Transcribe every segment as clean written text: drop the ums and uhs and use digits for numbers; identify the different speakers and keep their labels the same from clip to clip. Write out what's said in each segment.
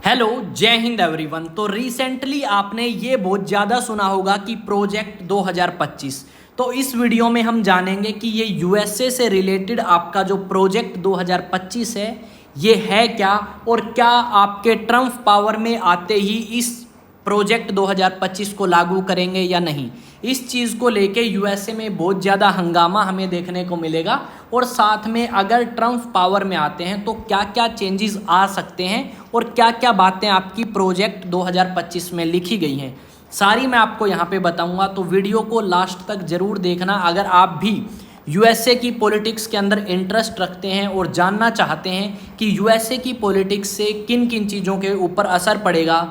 Speaker 1: Hello, जय Hind everyone. तो recently आपने ये बहुत ज़्यादा सुना होगा कि प्रोजेक्ट 2025। तो इस वीडियो में हम जानेंगे कि ये यूएसए से रिलेटेड आपका जो प्रोजेक्ट 2025 है ये है क्या, और क्या आपके ट्रम्प पावर में आते ही इस प्रोजेक्ट 2025 को लागू करेंगे या नहीं। इस चीज़ को लेके यूएसए में बहुत ज़्यादा हंगामा हमें देखने को मिलेगा, और साथ में अगर ट्रम्प पावर में आते हैं तो क्या क्या चेंजेस आ सकते हैं और क्या क्या बातें आपकी प्रोजेक्ट 2025 में लिखी गई हैं, सारी मैं आपको यहाँ पे बताऊँगा। तो वीडियो को लास्ट तक ज़रूर देखना अगर आप भी यूएसए की पॉलिटिक्स के अंदर इंटरेस्ट रखते हैं और जानना चाहते हैं कि यूएसए की पॉलिटिक्स से किन किन चीज़ों के ऊपर असर पड़ेगा,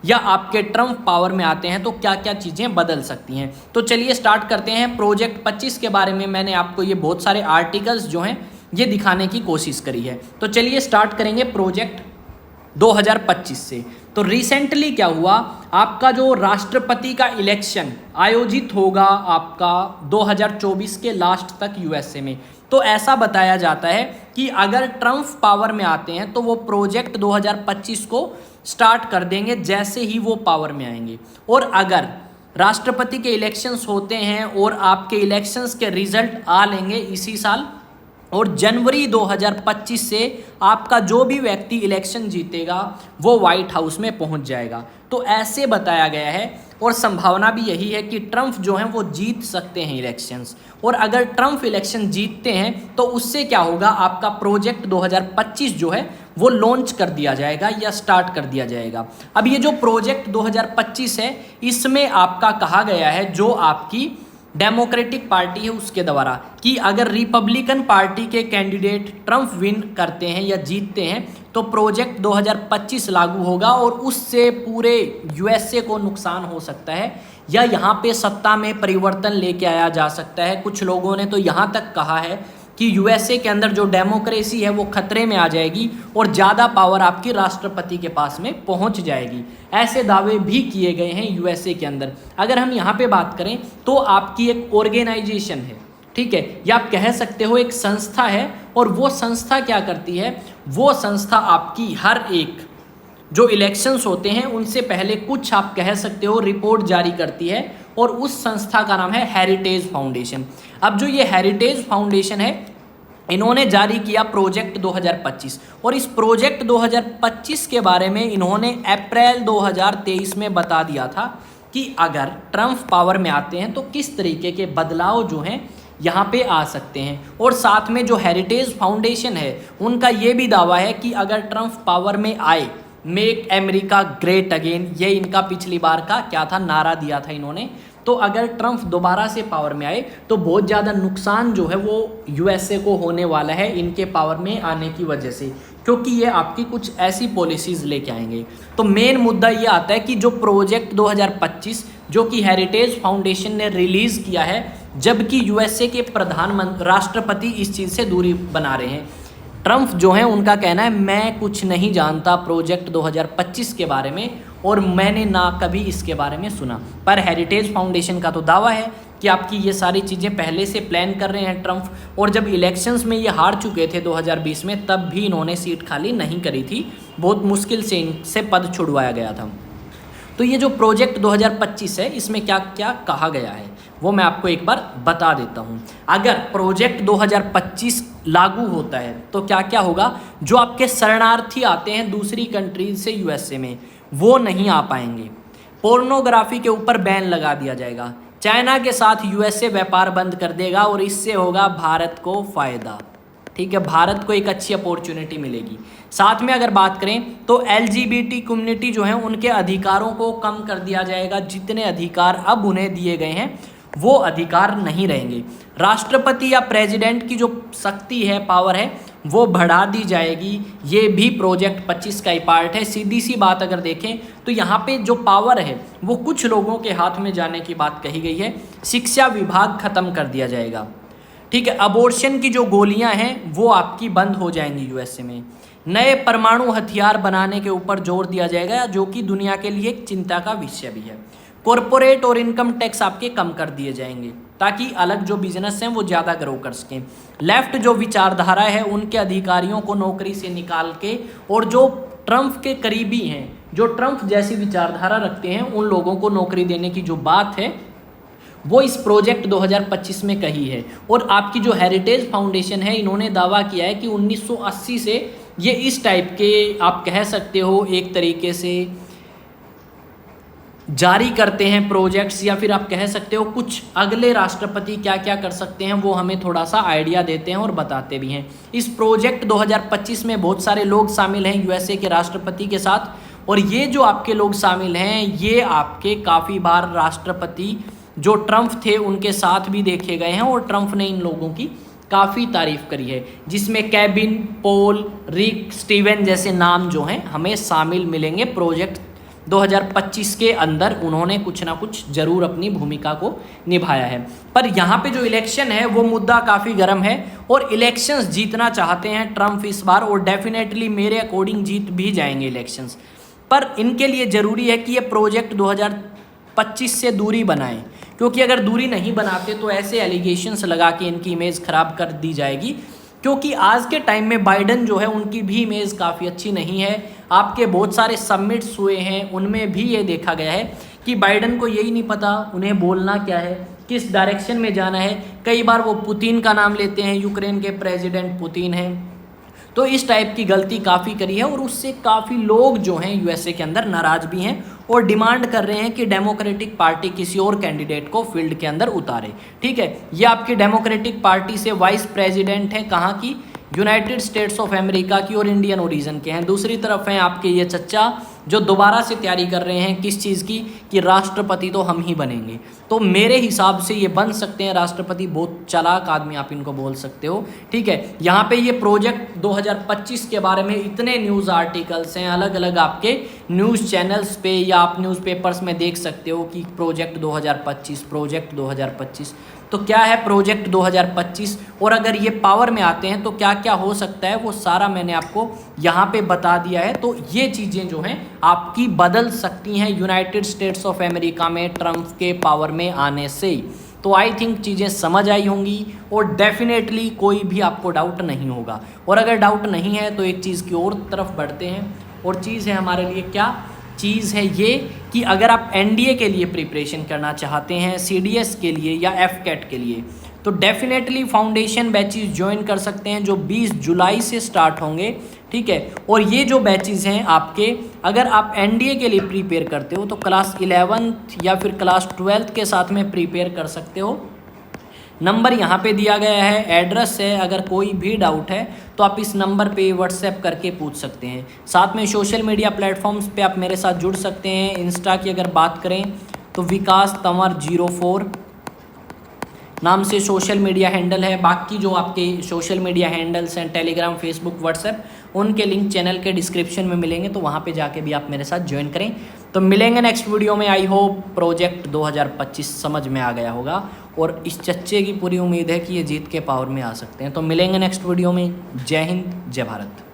Speaker 1: या आपके ट्रम्प पावर में आते हैं तो क्या क्या चीज़ें बदल सकती हैं। तो चलिए स्टार्ट करते हैं। प्रोजेक्ट 25 के बारे में मैंने आपको ये बहुत सारे आर्टिकल्स जो हैं ये दिखाने की कोशिश करी है। तो चलिए स्टार्ट करेंगे प्रोजेक्ट 2025 से। तो रिसेंटली क्या हुआ, आपका जो राष्ट्रपति का इलेक्शन आयोजित होगा आपका 2024 के लास्ट तक यूएसए में। तो ऐसा बताया जाता है कि अगर ट्रम्प पावर में आते हैं तो वो प्रोजेक्ट 2025 को स्टार्ट कर देंगे जैसे ही वो पावर में आएंगे। और अगर राष्ट्रपति के इलेक्शंस होते हैं और आपके इलेक्शंस के रिजल्ट आ लेंगे इसी साल, और जनवरी 2025 से आपका जो भी व्यक्ति इलेक्शन जीतेगा वो व्हाइट हाउस में पहुंच जाएगा। तो ऐसे बताया गया है, और संभावना भी यही है कि ट्रम्प जो हैं वो जीत सकते हैं इलेक्शंस। और अगर ट्रम्प इलेक्शन जीतते हैं तो उससे क्या होगा, आपका प्रोजेक्ट 2025 जो है वो लॉन्च कर दिया जाएगा या स्टार्ट कर दिया जाएगा। अब ये जो प्रोजेक्ट 2025 है इसमें आपका कहा गया है जो आपकी डेमोक्रेटिक पार्टी है उसके द्वारा, कि अगर रिपब्लिकन पार्टी के कैंडिडेट ट्रम्प विन करते हैं या जीतते हैं तो प्रोजेक्ट 2025 लागू होगा, और उससे पूरे यूएसए को नुकसान हो सकता है, या यहाँ पे सत्ता में परिवर्तन लेके आया जा सकता है। कुछ लोगों ने तो यहाँ तक कहा है कि यूएसए के अंदर जो डेमोक्रेसी है वो खतरे में आ जाएगी और ज़्यादा पावर आपकी राष्ट्रपति के पास में पहुंच जाएगी। ऐसे दावे भी किए गए हैं यूएसए के अंदर। अगर हम यहाँ पे बात करें तो आपकी एक ऑर्गेनाइजेशन है, ठीक है, या आप कह सकते हो एक संस्था है, और वो संस्था क्या करती है, वो संस्था आपकी हर एक जो इलेक्शंस होते हैं उनसे पहले कुछ आप कह सकते हो रिपोर्ट जारी करती है, और उस संस्था का नाम है हेरिटेज फाउंडेशन। अब जो ये हेरिटेज फाउंडेशन है इन्होंने जारी किया प्रोजेक्ट 2025, और इस प्रोजेक्ट 2025 के बारे में इन्होंने अप्रैल 2023 में बता दिया था कि अगर ट्रम्प पावर में आते हैं तो किस तरीके के बदलाव जो हैं यहाँ पे आ सकते हैं। और साथ में जो हेरिटेज फाउंडेशन है उनका ये भी दावा है कि अगर ट्रम्प पावर में आए, मेक अमेरिका ग्रेट अगेन, ये इनका पिछली बार का क्या था, नारा दिया था इन्होंने। तो अगर ट्रम्प दोबारा से पावर में आए तो बहुत ज़्यादा नुकसान जो है वो यूएसए को होने वाला है इनके पावर में आने की वजह से, क्योंकि ये आपकी कुछ ऐसी पॉलिसीज़ लेके आएंगे। तो मेन मुद्दा ये आता है कि जो प्रोजेक्ट 2025 जो कि हेरिटेज फाउंडेशन ने रिलीज़ किया है, जबकि यूएसए के प्रधानमंत्री राष्ट्रपति इस चीज़ से दूरी बना रहे हैं। ट्रम्प जो है उनका कहना है मैं कुछ नहीं जानता प्रोजेक्ट 2025 के बारे में, और मैंने ना कभी इसके बारे में सुना। पर हेरिटेज फाउंडेशन का तो दावा है कि आपकी ये सारी चीज़ें पहले से प्लान कर रहे हैं ट्रम्प, और जब इलेक्शंस में ये हार चुके थे 2020 में तब भी इन्होंने सीट खाली नहीं करी थी, बहुत मुश्किल से इनसे पद छुड़वाया गया था। तो ये जो प्रोजेक्ट 2025 है इसमें क्या क्या कहा गया है वो मैं आपको एक बार बता देता हूँ। अगर प्रोजेक्ट 2025 लागू होता है तो क्या क्या होगा, जो आपके शरणार्थी आते हैं दूसरी कंट्रीज से यूएसए में वो नहीं आ पाएंगे। पोर्नोग्राफी के ऊपर बैन लगा दिया जाएगा। चाइना के साथ यूएसए व्यापार बंद कर देगा, और इससे होगा भारत को फ़ायदा, ठीक है, भारत को एक अच्छी अपॉर्चुनिटी मिलेगी। साथ में अगर बात करें तो एलजीबीटी कम्युनिटी जो है उनके अधिकारों को कम कर दिया जाएगा। जितने अधिकार अब उन्हें दिए गए हैं वो अधिकार नहीं रहेंगे। राष्ट्रपति या प्रेसिडेंट की जो शक्ति है, पावर है, वो बढ़ा दी जाएगी। ये भी प्रोजेक्ट 25 का ही पार्ट है। सीधी सी बात अगर देखें तो यहाँ पे जो पावर है वो कुछ लोगों के हाथ में जाने की बात कही गई है। शिक्षा विभाग खत्म कर दिया जाएगा, ठीक है। अबॉर्शन की जो गोलियां हैं वो आपकी बंद हो जाएंगी यूएसए में। नए परमाणु हथियार बनाने के ऊपर जोर दिया जाएगा, जो कि दुनिया के लिए एक चिंता का विषय भी है। कॉरपोरेट और इनकम टैक्स आपके कम कर दिए जाएंगे ताकि अलग जो बिजनेस हैं वो ज़्यादा ग्रो कर सकें। लेफ्ट जो विचारधारा है उनके अधिकारियों को नौकरी से निकाल के, और जो ट्रम्प के करीबी हैं, जो ट्रम्प जैसी विचारधारा रखते हैं, उन लोगों को नौकरी देने की जो बात है वो इस प्रोजेक्ट 2025 में कही है। और आपकी जो हेरिटेज फाउंडेशन है, इन्होंने दावा किया है कि 1980 से ये इस टाइप के आप कह सकते हो एक तरीके से जारी करते हैं प्रोजेक्ट्स, या फिर आप कह सकते हो कुछ अगले राष्ट्रपति क्या क्या कर सकते हैं वो हमें थोड़ा सा आइडिया देते हैं और बताते भी हैं। इस प्रोजेक्ट 2025 में बहुत सारे लोग शामिल हैं यूएसए के राष्ट्रपति के साथ, और ये जो आपके लोग शामिल हैं ये आपके काफ़ी बार राष्ट्रपति जो ट्रम्प थे उनके साथ भी देखे गए हैं, और ट्रम्प ने इन लोगों की काफ़ी तारीफ करी है, जिसमें केविन, पॉल, रिक, स्टीवन जैसे नाम जो हैं हमें शामिल मिलेंगे। प्रोजेक्ट 2025 के अंदर उन्होंने कुछ ना कुछ जरूर अपनी भूमिका को निभाया है। पर यहाँ पे जो इलेक्शन है वो मुद्दा काफ़ी गर्म है, और इलेक्शंस जीतना चाहते हैं ट्रम्प इस बार, और डेफिनेटली मेरे अकॉर्डिंग जीत भी जाएंगे इलेक्शंस। पर इनके लिए ज़रूरी है कि ये प्रोजेक्ट 2025 से दूरी बनाएं, क्योंकि अगर दूरी नहीं बनाते तो ऐसे एलिगेशंस लगा के इनकी इमेज ख़राब कर दी जाएगी। क्योंकि आज के टाइम में बाइडन जो है उनकी भी इमेज काफ़ी अच्छी नहीं है। आपके बहुत सारे समिट्स हुए हैं, उनमें भी ये देखा गया है कि बाइडन को यही नहीं पता उन्हें बोलना क्या है, किस डायरेक्शन में जाना है। कई बार वो पुतिन का नाम लेते हैं, यूक्रेन के प्रेसिडेंट पुतिन हैं, तो इस टाइप की गलती काफ़ी करी है, और उससे काफ़ी लोग जो हैं यूएसए के अंदर नाराज़ भी हैं और डिमांड कर रहे हैं कि डेमोक्रेटिक पार्टी किसी और कैंडिडेट को फील्ड के अंदर उतारे। ठीक है, ये आपकी डेमोक्रेटिक पार्टी से वाइस प्रेसिडेंट है कहाँ की, यूनाइटेड स्टेट्स ऑफ अमेरिका की, और इंडियन ओरिजिन के हैं। दूसरी तरफ हैं आपके ये चच्चा जो दोबारा से तैयारी कर रहे हैं किस चीज़ की, कि राष्ट्रपति तो हम ही बनेंगे। तो मेरे हिसाब से ये बन सकते हैं राष्ट्रपति, बहुत चालाक आदमी आप इनको बोल सकते हो। ठीक है, यहाँ पे ये प्रोजेक्ट 2025 के बारे में इतने न्यूज़ आर्टिकल्स हैं अलग अलग आपके न्यूज़ चैनल्स पे, या आप न्यूज़पेपर्स में देख सकते हो कि प्रोजेक्ट 2025। तो क्या है प्रोजेक्ट 2025, और अगर ये पावर में आते हैं तो क्या क्या हो सकता है, वो सारा मैंने आपको यहाँ पे बता दिया है। तो ये चीज़ें जो हैं आपकी बदल सकती हैं यूनाइटेड स्टेट्स ऑफ अमेरिका में ट्रम्प के पावर में आने से। तो आई थिंक चीज़ें समझ आई होंगी, और डेफिनेटली कोई भी आपको डाउट नहीं होगा। और अगर डाउट नहीं है तो एक चीज़ की और तरफ बढ़ते हैं, और चीज़ है हमारे लिए क्या चीज़ है ये, कि अगर आप एनडीए के लिए प्रिपरेशन करना चाहते हैं, सीडीएस के लिए या एफकेट के लिए, तो डेफिनेटली फाउंडेशन बैचेस ज्वाइन कर सकते हैं जो 20 जुलाई से स्टार्ट होंगे। ठीक है, और ये जो बैचेस हैं आपके, अगर आप एनडीए के लिए प्रिपेयर करते हो तो क्लास 11th या फिर क्लास 12th के साथ में प्रिपेयर कर सकते हो। नंबर यहाँ पे दिया गया है, एड्रेस है, अगर कोई भी डाउट है तो आप इस नंबर पे व्हाट्सएप करके पूछ सकते हैं। साथ में सोशल मीडिया प्लेटफॉर्म्स पे आप मेरे साथ जुड़ सकते हैं। इंस्टा की अगर बात करें तो विकास तंवर 04 नाम से सोशल मीडिया हैंडल है। बाकी जो आपके सोशल मीडिया हैंडल्स हैं, टेलीग्राम, फेसबुक, व्हाट्सएप, उनके लिंक चैनल के डिस्क्रिप्शन में मिलेंगे, तो वहाँ पे जाके भी आप मेरे साथ ज्वाइन करें। तो मिलेंगे नेक्स्ट वीडियो में। आई होप प्रोजेक्ट 2025 समझ में आ गया होगा, और इस चच्चे की पूरी उम्मीद है कि ये जीत के पावर में आ सकते हैं। तो मिलेंगे नेक्स्ट वीडियो में। जय हिंद, जय भारत।